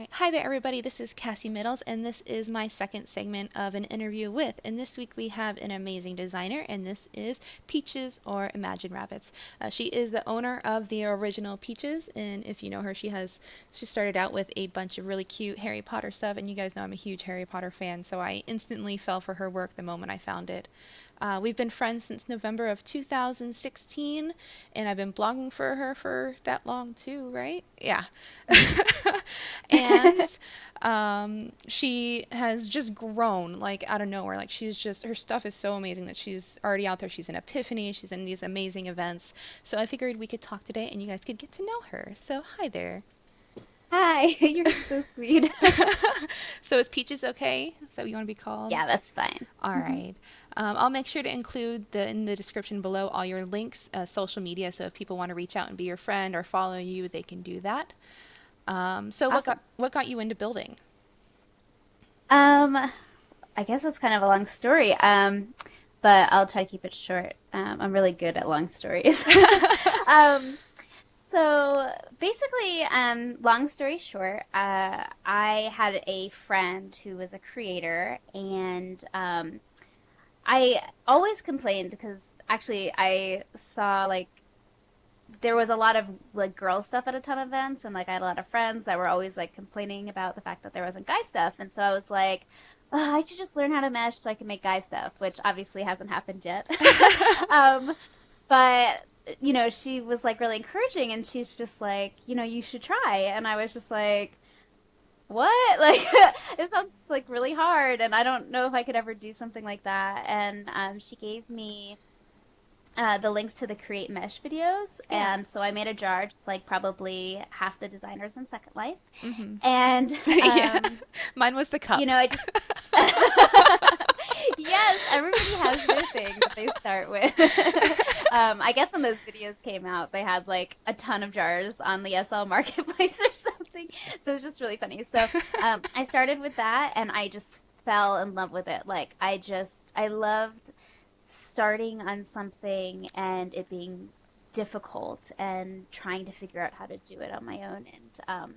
Right. Hi there, everybody. This is Cassie Middles, and this is my second segment of an interview with. And this week we have an amazing designer, and this is Peaches or Imagine Rabbits. She is the owner of the original Peaches, and if you know her, she started out with a bunch of really cute Harry Potter stuff, and you guys know I'm a huge Harry Potter fan, so I instantly fell for her work the moment I found it. We've been friends since November of 2016, and I've been blogging for her for that long too, right? Yeah. And she has just grown like out of nowhere. Like her stuff is so amazing that she's already out there. She's in Epiphany, she's in these amazing events. So I figured we could talk today and you guys could get to know her. So hi there. Hi, you're so sweet. So is Peaches okay? Is that what you want to be called? Yeah, that's fine. All Mhm. right. I'll make sure to include in the description below all your links, social media. So if people want to reach out and be your friend or follow you, they can do that. So Awesome. what got you into building? Um, I guess it's kind of a long story. But I'll try to keep it short. I'm really good at long stories. Um, so basically, long story short, I had a friend who was a creator, and I always complained because actually I saw like there was a lot of like girl stuff at a ton of events, and like I had a lot of friends that were always like complaining about the fact that there wasn't guy stuff, and so I was like, oh, I should just learn how to mesh so I can make guy stuff, which obviously hasn't happened yet. um, but she was like really encouraging, and she's just like, you should try, and I was just like, what? Like, it sounds like really hard, and I don't know if I could ever do something like that. And she gave me the links to the Create Mesh videos. Yeah. And so I made a jar, just like probably half the designers in Second Life. Mm-hmm. And, Yeah. Mine was the cup. I just, yes, everybody has their thing that they start with. I guess when those videos came out, they had like a ton of jars on the SL Marketplace or something. So it's just really funny. So I started with that and I just fell in love with it. Like, I loved starting on something and it being difficult and trying to figure out how to do it on my own. And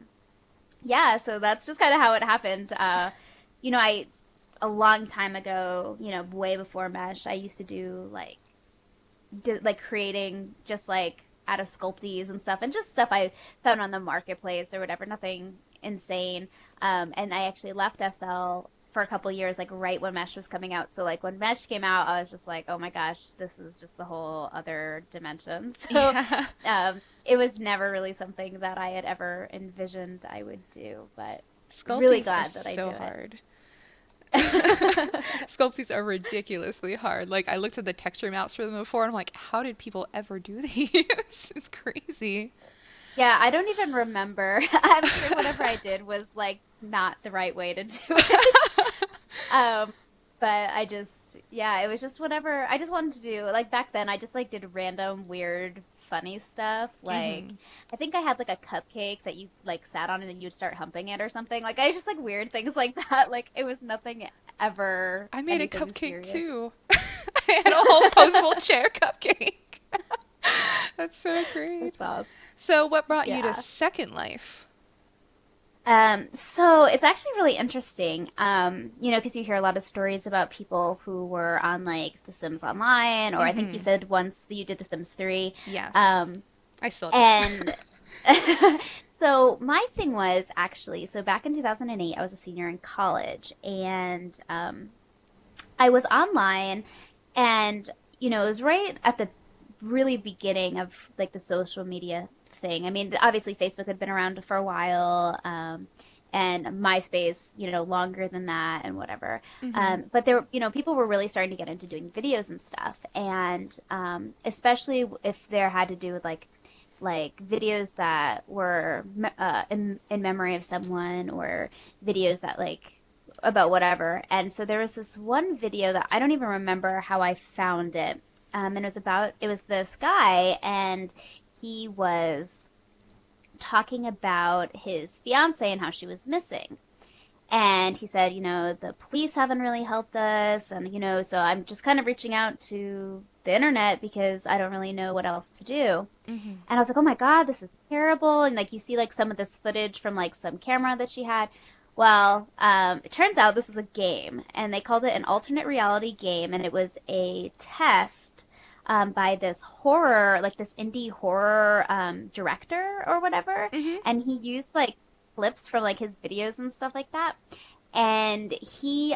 yeah, so that's just kind of how it happened. I a long time ago, way before Mesh, I used to do like creating just like out of sculpties and stuff, and just stuff I found on the marketplace or whatever. Nothing insane. And I actually left SL for a couple years, like right when Mesh was coming out. So like when Mesh came out, I was just like, oh my gosh, this is just the whole other dimension. So Yeah. it was never really something that I had ever envisioned I would do, but really Sculpties are glad that I so do hard. it. Sculpties are ridiculously hard. Like I looked at the texture maps for them before and I'm like, how did people ever do these? It's crazy. Yeah, I don't even remember. I'm sure whatever I did was like not the right way to do it. Um, but yeah, it was just whatever I just wanted to do. Like back then, I just like did random weird funny stuff. Like Hmm. I think I had like a cupcake that you like sat on and then you'd start humping it or something. Like I just like weird things like that. Like it was nothing ever I made a anything cupcake serious. too. I had a whole posable chair cupcake. That's so great. That's awesome. So what brought you to Yeah. Second Life? So it's actually really interesting, because you hear a lot of stories about people who were on like The Sims Online, or I think you Hmm. said once that you did The Sims 3. Yes. Um, I still do. and so my thing was actually, so back in 2008, I was a senior in college, and I was online, and it was right at the really beginning of like the social media thing. I mean, obviously Facebook had been around for a while, and MySpace, longer than that and whatever. Hmm. But people were really starting to get into doing videos and stuff, and especially if there had to do with like videos that were in memory of someone, or videos that like about whatever. And so there was this one video that I don't even remember how I found it. And it was this guy, and he was talking about his fiance and how she was missing. And he said, the police haven't really helped us. And, so I'm just kind of reaching out to the internet because I don't really know what else to do. Mm-hmm. And I was like, oh my God, this is terrible. And like you see like some of this footage from like some camera that she had. Well, it turns out this was a game, and they called it an alternate reality game, and it was a test by this horror, like this indie horror director or whatever, Mm-hmm. and he used like clips from like his videos and stuff like that, and he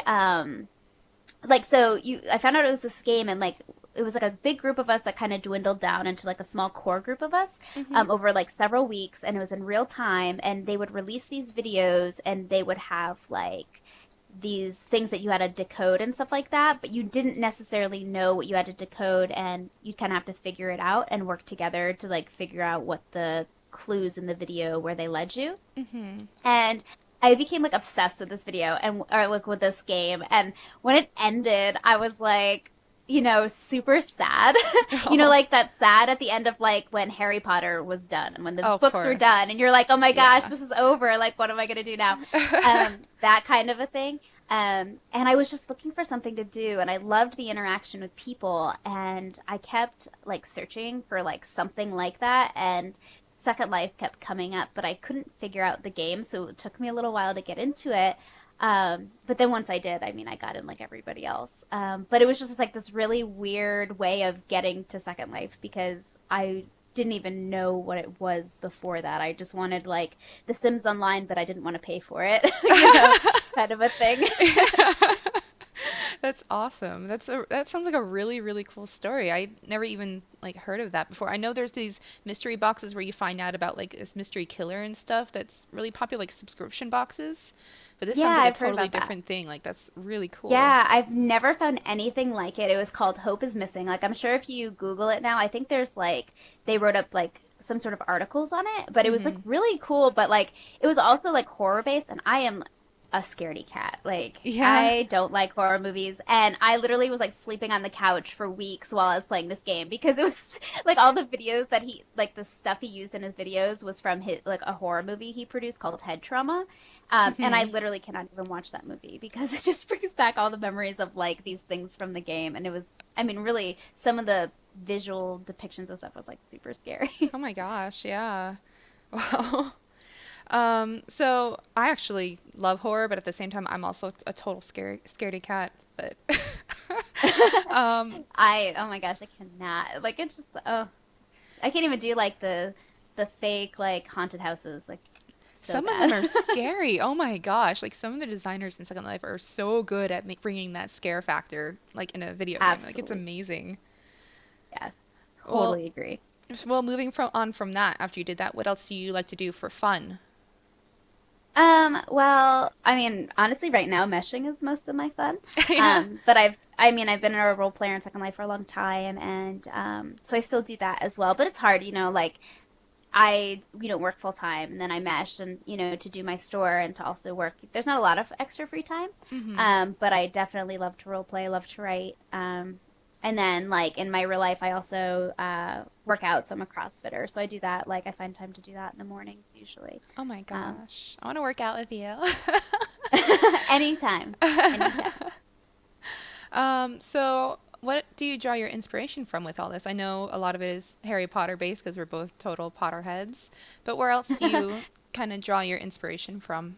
like so you I found out it was this game, and like it was like a big group of us that kind of dwindled down into like a small core group of us Mm-hmm. over like several weeks, and it was in real time, and they would release these videos, and they would have like these things that you had to decode and stuff like that, but you didn't necessarily know what you had to decode, and you'd kind of have to figure it out and work together to like figure out what the clues in the video where they led you. Mm-hmm. And I became like obsessed with this video and or like with this game. And when it ended, I was like, super sad. Oh, Like that sad at the end of like when Harry Potter was done and when the oh, of books were done, course. and you're like, oh my gosh, Yeah. this is over. Like, what am I gonna do now? That kind of a thing. And I was just looking for something to do, and I loved the interaction with people, and I kept like searching for like something like that, and Second Life kept coming up, but I couldn't figure out the game, so it took me a little while to get into it. But then once I did, I mean, I got in like everybody else. But it was just like this really weird way of getting to Second Life because I didn't even know what it was before that. I just wanted like The Sims Online, but I didn't want to pay for it, kind of a thing. That's awesome. That sounds like a really, really cool story. I never even like heard of that before. I know there's these mystery boxes where you find out about like this mystery killer and stuff that's really popular, like subscription boxes. But this sounds Yeah, like a I've heard totally about that. different thing. Like that's really cool. Yeah, I've never found anything like it. It was called Hope is Missing. Like, I'm sure if you Google it now, I think there's like, they wrote up like some sort of articles on it, but it was like Hmm. really cool. But like, it was also like horror based, and I am a scaredy cat. Like, Yeah. I don't like horror movies, and I literally was like sleeping on the couch for weeks while I was playing this game because it was like all the videos that like the stuff he used in his videos was from his like a horror movie he produced called Head Trauma. And I Hmm. literally cannot even watch that movie because it just brings back all the memories of like these things from the game. And it was, I mean, really, some of the visual depictions of stuff was like super scary. Oh my gosh, yeah. Wow. So I actually love horror, but at the same time, I'm also a total scaredy cat. But um, Oh my gosh, I cannot. Like, it's just, oh, I can't even do like the fake like haunted houses. Like, so some of them bad. are scary. Oh my gosh! Like some of the designers in Second Life are so good at bringing that scare factor, like in a video game. Like it's Absolutely. amazing. Yes. Well, Totally agree. moving from that, after you did that, what else do you like to do for fun? Well, I mean, honestly, right now, meshing is most of my fun. Yeah. But I mean, I've been a role player in Second Life for a long time, and so I still do that as well. But it's hard, like I, work full time, and then I mesh, and to do my store and to also work. There's not a lot of extra free time, Hmm. but I definitely love to role play, love to write. And then, like in my real life, I also work out, so I'm a CrossFitter, so I do that. Like I find time to do that in the mornings usually. Oh my Um, gosh. I want to work out with you. anytime, anytime. So what do you draw your inspiration from with all this? I know a lot of it is Harry Potter based because we're both total Potterheads, but where else do you kind of draw your inspiration from?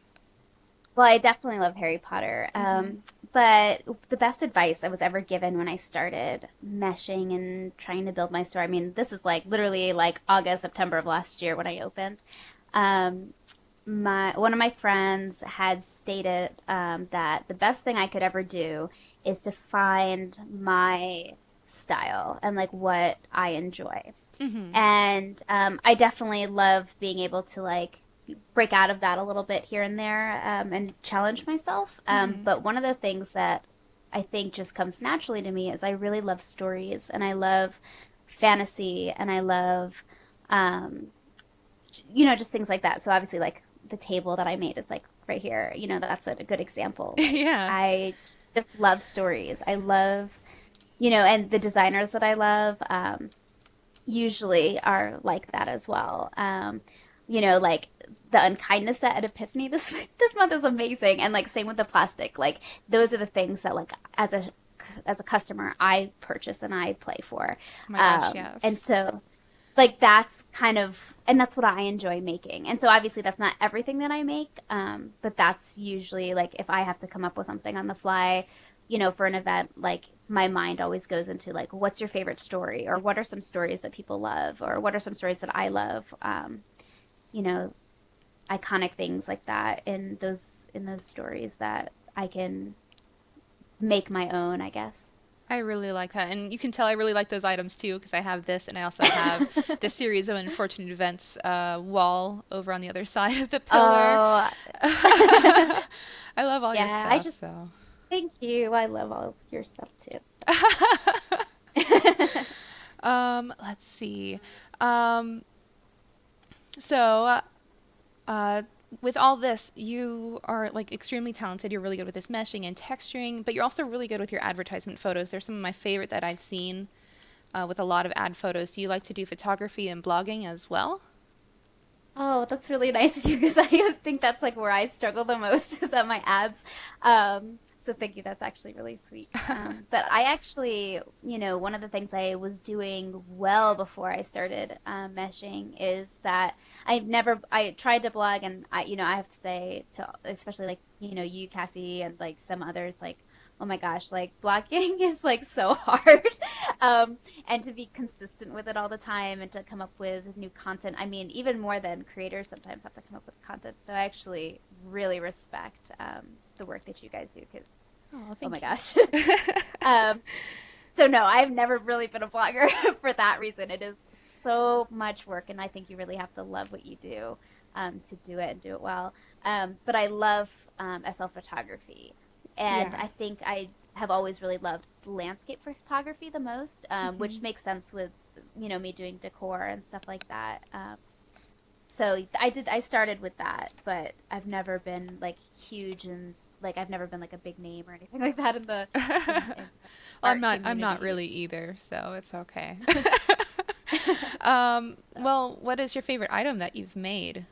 Well, I definitely love Harry Potter. Hmm. But the best advice I was ever given when I started meshing and trying to build my store, I mean, this is like literally like August, September of last year when I opened. Um, my one of my friends had stated that the best thing I could ever do is to find my style and like what I enjoy. Hmm. And I definitely love being able to like break out of that a little bit here and there and challenge myself. Hmm. But one of the things that I think just comes naturally to me is I really love stories and I love fantasy and I love, um, just things like that. So obviously, like the table that I made is like right here. That's a good example. Like Yeah. I just love stories. I love, and the designers that I love. Usually are like that as well. Like the unkindness set at Epiphany this month is amazing, and like same with the plastic. Like those are the things that like as a customer I purchase and I play for, Oh my gosh, and yes. so like that's kind of and that's what I enjoy making. And so obviously that's not everything that I make, but that's usually like if I have to come up with something on the fly, for an event, like my mind always goes into like what's your favorite story or what are some stories that people love or what are some stories that I love, you know, iconic things like that in those stories that I can make my own, I guess. I really like that. And you can tell I really like those items too, because I have this and I also have this series of unfortunate events wall over on the other side of the pillar. Oh, I love all your yeah, I stuff, just so. thank you. I love all of your stuff too. Let's see. Um, so, uh, with all this, you are like extremely talented. You're really good with this meshing and texturing, but you're also really good with your advertisement photos. They're some of my favorite that I've seen with a lot of ad photos. Do you like to do photography and blogging as well? Oh, that's really nice of you because I think that's like where I struggle the most is on my ads. So thank you. That's actually really sweet. But I actually, one of the things I was doing well before I started meshing is that I tried to blog and I have to say, so especially like, you, Cassie, and like some others, like, oh my gosh, like blogging is like so hard. And to be consistent with it all the time and to come up with new content. I mean, even more than creators sometimes have to come up with content. So I actually really respect the work that you guys do because, Oh, oh my thank gosh. you. um, so no, I've never really been a blogger for that reason. It is so much work, and I think you really have to love what you do to do it and do it well. But I love SL photography, and Yeah. I think I have always really loved landscape photography the most, which Hmm. makes sense with me doing decor and stuff like that. So I started with that, but I've never been like huge and like I've never been like a big name or anything like that in the Well, art I'm not community. really either, so it's okay. Well, what is your favorite item that you've made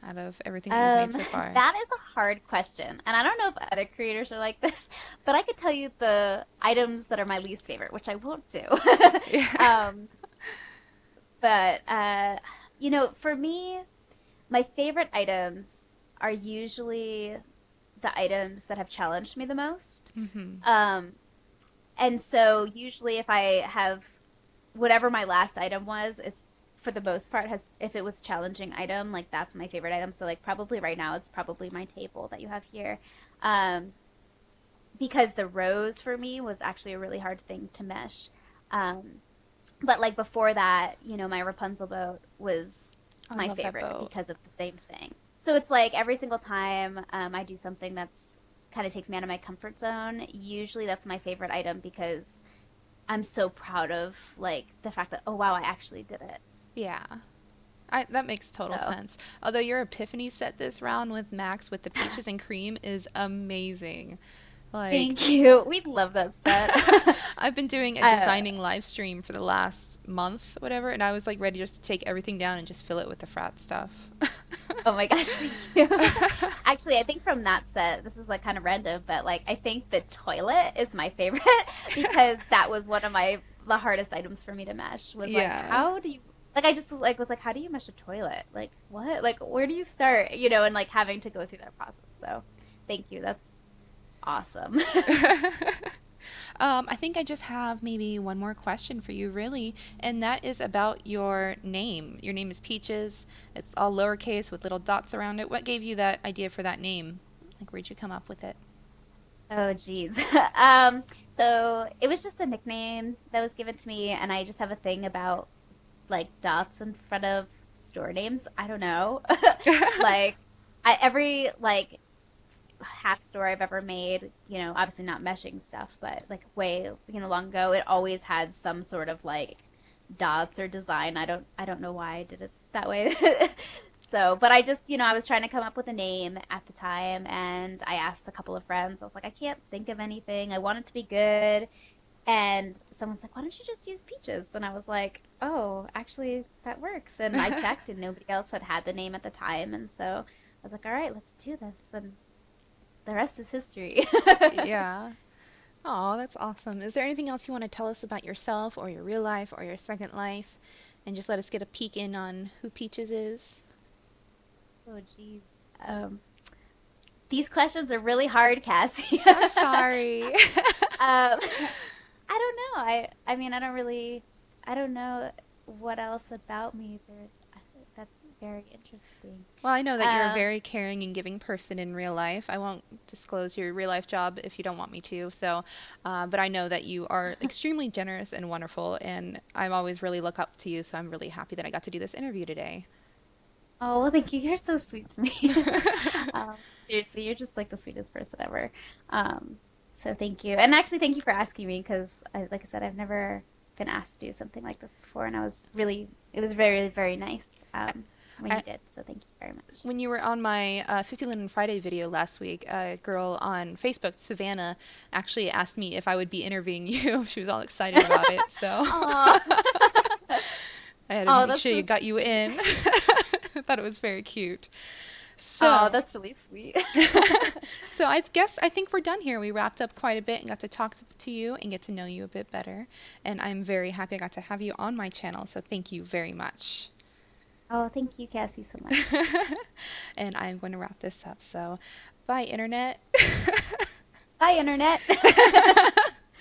out of everything that you've made Um, so far? that is a hard question. And I don't know if other creators are like this, but I could tell you the items that are my least favorite, which I won't do. Yeah. Um, but for me, my favorite items are usually the items that have challenged me the most. Hmm. Um, and so usually if I have whatever my last item was, it's for the most part has if it was a challenging item, like that's my favorite item. So like probably right now it's probably my table that you have here. Um, because the rose for me was actually a really hard thing to mesh. Um, but like before that, my Rapunzel boat was I my love that favorite boat. because of the same thing. So it's like every single time I do something that's kind of takes me out of my comfort zone, usually that's my favorite item because I'm so proud of like the fact that oh wow, I actually did it. Yeah. That makes total So sense. Although your epiphany set this round with Max with the peaches and cream is amazing. Like, thank you. We love that set. I've been doing a uh, designing live stream for the last month, whatever, and I was like ready just to take everything down and just fill it with the frat stuff. oh my gosh, thank you. Actually, I think from that set, this is like kind of random, but like I think the toilet is my favorite because that was one of the hardest items for me to mesh was like Yeah. how do you like I just was like how do you mesh a toilet? Like what? Like where do you start? And like having to go through that process. So, thank you. That's awesome. I think I just have maybe one more question for you, really, and that is about your name. Your name is Peaches. It's all lowercase with little dots around it. What gave you that idea for that name? Like, where'd you come up with it? Oh, geez. So it was just a nickname that was given to me, and I just have a thing about like dots in front of store names. I don't know. Like every like half store I've ever made, obviously not meshing stuff, but like way, long ago, it always had some sort of like dots or design. I don't know why I did it that way. So, but I just, I was trying to come up with a name at the time and I asked a couple of friends. I was like, I can't think of anything. I want it to be good. And someone's like, why don't you just use Peaches? And I was like, oh, actually, that works. And I checked, and nobody else had the name at the time. And so I was like, all right, let's do this. And the rest is history. Yeah. Oh, that's awesome. Is there anything else you want to tell us about yourself or your real life or your second life? And just let us get a peek in on who Peaches is? Oh, geez. Um, these questions are really hard, Cassie. I'm sorry. Um, I don't know. I mean, I don't know what else about me that's very interesting. Well, I know that you're a Um, very caring and giving person in real life. I won't disclose your real life job if you don't want me to. So, but I know that you are extremely generous and wonderful, and I'm always really look up to you. So I'm really happy that I got to do this interview today. oh, well, thank you. You're so sweet to me. Um, seriously, you're just like the sweetest person ever. Um, so thank you. And actually, thank you for asking me because, like I said, I've never been asked to do something like this before, and it was very, very nice when you I, did. So thank you very much. when you were on my 50 Linen Friday video last week, a girl on Facebook, Savannah, actually asked me if I would be interviewing you. She was all excited about it. So Oh, I had to oh, make that's sure so you got you sweet. in. I thought it was very cute. Oh, So, that's really sweet. so I think we're done here. We wrapped up quite a bit and got to talk to you and get to know you a bit better. And I'm very happy I got to have you on my channel. So thank you very much. Oh, thank you, Cassie, so much. And I'm going to wrap this up. So, bye, internet. Bye, Internet.